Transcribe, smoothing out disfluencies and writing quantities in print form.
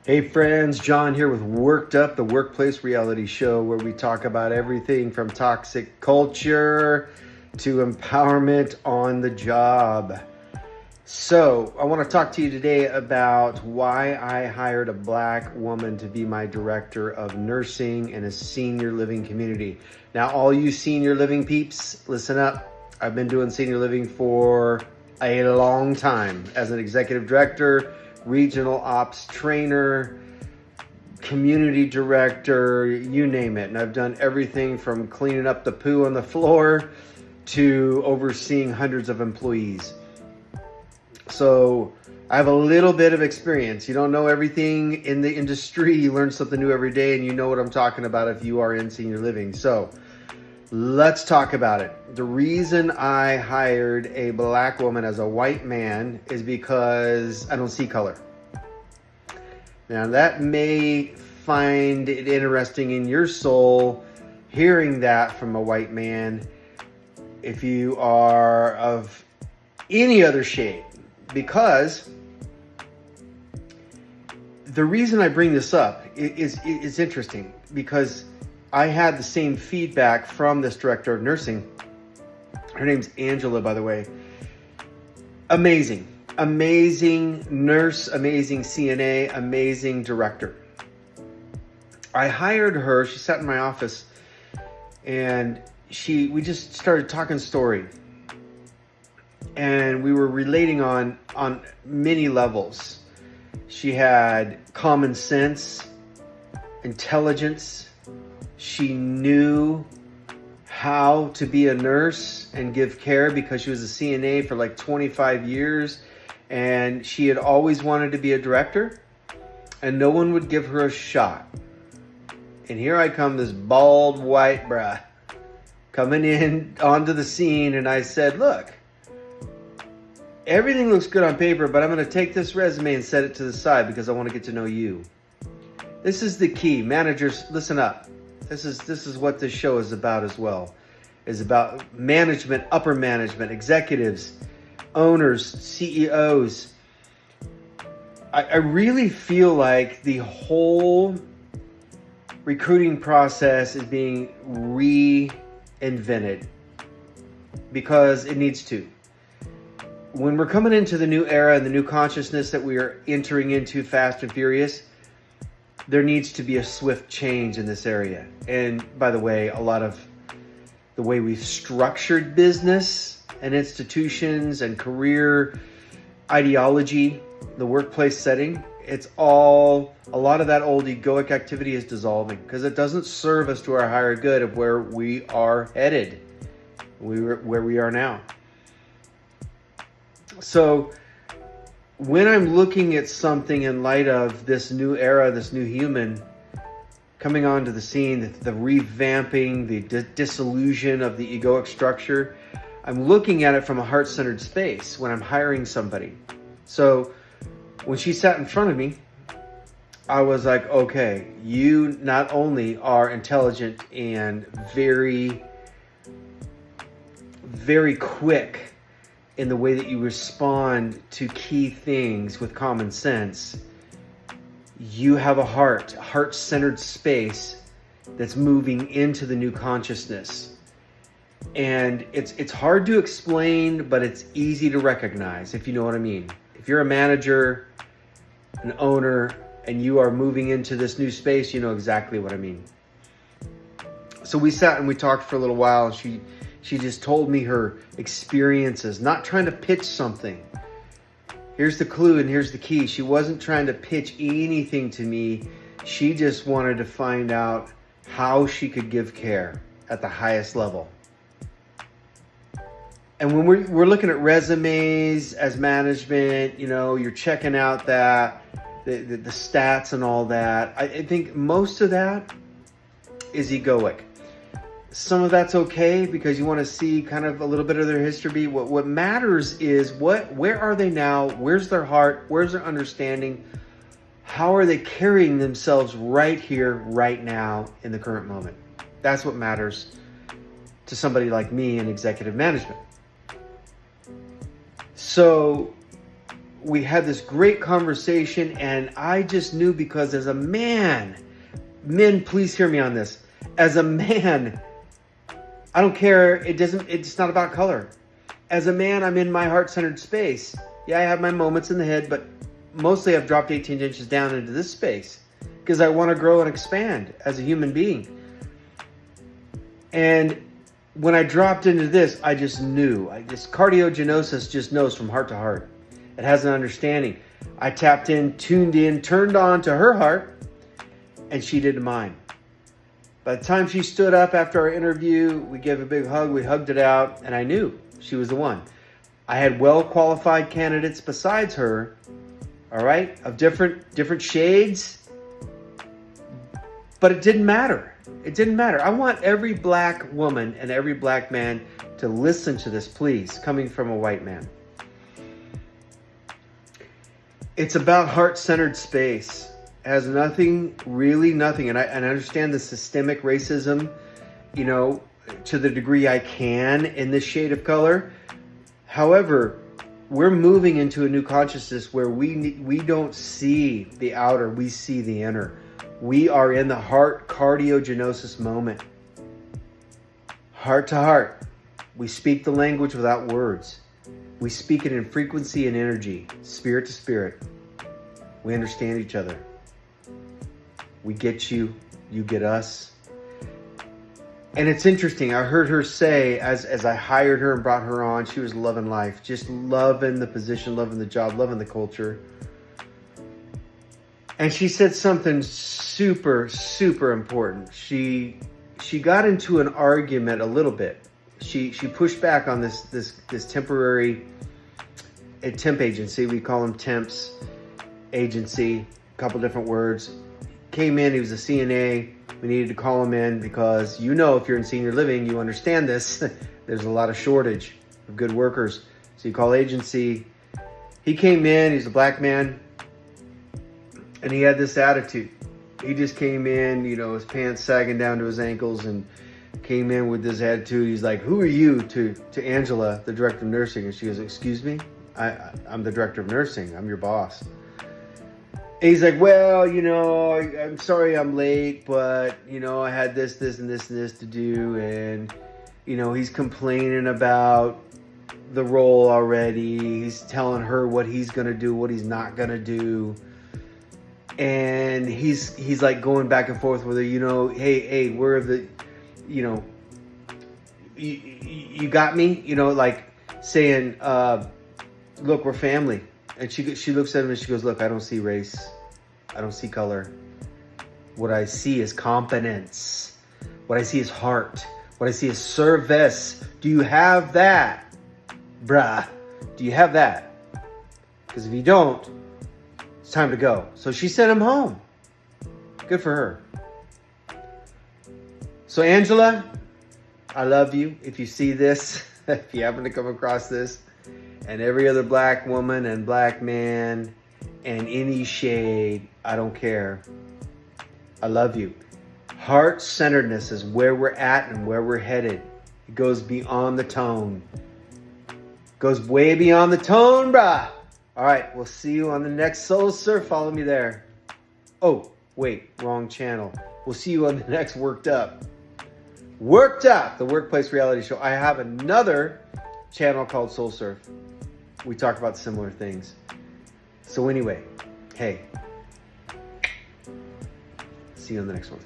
Hey friends, John here with Worked Up, the workplace reality show where we talk about everything from toxic culture to empowerment on the job. So I want to talk to you today about why I hired a Black woman to be my director of nursing in a senior living community. Now, all you senior living peeps, listen up. I've been doing senior living for a long time as an executive director, regional ops trainer, community director, you name it. And I've done everything from cleaning up the poo on the floor to overseeing hundreds of employees. So I have a little bit of experience. You don't know everything in the industry. You learn something new every day, and you know what I'm talking about if you are in senior living. So let's talk about it. The reason I hired a Black woman as a white man is because I don't see color. Now that may find it interesting in your soul hearing that from a white man if you are of any other shade, because the reason I bring this up is interesting, because I had the same feedback from this director of nursing. Her name's Angela, by the way. Amazing nurse, amazing CNA, amazing director. I hired her. She sat in my office, and we just started talking story, and we were relating on many levels. She had common sense, intelligence. She knew how to be a nurse and give care because she was a CNA for like 25 years. And she had always wanted to be a director, and no one would give her a shot. And here I come, this bald white bruh, coming in onto the scene, and I said, look, everything looks good on paper, but I'm going to take this resume and set it to the side because I want to get to know you. This is the key. Managers, listen up. This is what this show is about as well. It's about management, upper management, executives, owners, CEOs. I really feel like the whole recruiting process is being reinvented because it needs to. When we're coming into the new era and the new consciousness that we are entering into fast and furious, there needs to be a swift change in this area. And by the way, a lot of the way we've structured business and institutions and career ideology, the workplace setting, a lot of that old egoic activity is dissolving because it doesn't serve us to our higher good of where we are headed, where we are now. So when I'm looking at something in light of this new era, this new human coming onto the scene, the revamping, the dissolution of the egoic structure, I'm looking at it from a heart-centered space when I'm hiring somebody. So when she sat in front of me, I was like, okay, you not only are intelligent and very, very quick in the way that you respond to key things with common sense, you have a heart-centered space that's moving into the new consciousness. And it's hard to explain, but it's easy to recognize, if you know what I mean. If you're a manager, an owner, and you are moving into this new space, you know exactly what I mean. So we sat and we talked for a little while. She just told me her experiences, not trying to pitch something. Here's the clue and here's the key. She wasn't trying to pitch anything to me. She just wanted to find out how she could give care at the highest level. And when we're looking at resumes as management, you know, you're checking out that the stats and all that. I think most of that is egoic. Some of that's okay because you want to see kind of a little bit of their history. What matters is where are they now? Where's their heart? Where's their understanding? How are they carrying themselves right here, right now, in the current moment? That's what matters to somebody like me in executive management. So we had this great conversation, and I just knew, because as a man, men, please hear me on this. As a man, I don't care. It's not about color. As a man, I'm in my heart-centered space. Yeah, I have my moments in the head, but mostly I've dropped 18 inches down into this space because I want to grow and expand as a human being. And when I dropped into this, I just knew. Cardiogenosis just knows from heart to heart. It has an understanding. I tapped in, tuned in, turned on to her heart, and she did mine. By the time she stood up after our interview, we gave a big hug, we hugged it out, and I knew she was the one. I had well-qualified candidates besides her, all right, of different shades, but it didn't matter. It didn't matter. I want every black woman and every black man to listen to this, please, coming from a white man. It's about heart-centered space. It has nothing, really nothing. And I understand the systemic racism, to the degree I can in this shade of color. However, we're moving into a new consciousness where we don't see the outer, we see the inner. We are in the heart cardiogenosis moment. Heart to heart. We speak the language without words. We speak it in frequency and energy, spirit to spirit. We understand each other. We get you, you get us. And it's interesting, I heard her say, as I hired her and brought her on, she was loving life, just loving the position, loving the job, loving the culture. And she said something super, super important. She got into an argument a little bit. She pushed back on this temporary temp agency. We call them temps agency, a couple different words. Came in, he was a CNA. We needed to call him in because, if you're in senior living, you understand this. There's a lot of shortage of good workers. So you call agency. He came in, he's a black man, and he had this attitude. He just came in, his pants sagging down to his ankles, and came in with this attitude. He's like, "Who are you?" to Angela, the director of nursing. And she goes, "Excuse me? I'm the director of nursing. I'm your boss." And he's like, "Well, I'm sorry I'm late, but, I had this, and this to do." And, he's complaining about the role already. He's telling her what he's going to do, what he's not going to do. And he's like going back and forth with her, hey, we're the, you got me, like saying, "Look, we're family." And she looks at him and she goes, "Look, I don't see race. I don't see color. What I see is competence. What I see is heart. What I see is service. Do you have that? Bruh, do you have that? Because if you don't, it's time to go." So she sent him home. Good for her. So Angela, I love you. If you see this, if you happen to come across this, and every other black woman and black man and any shade, I don't care. I love you. Heart-centeredness is where we're at and where we're headed. It goes beyond the tone. Goes way beyond the tone, bruh. All right, we'll see you on the next Soul Surf. Follow me there. Oh, wait, wrong channel. We'll see you on the next Worked Up. Worked Up, the workplace reality show. I have another channel called Soul Surf. We talk about similar things. So anyway, hey, see you on the next one.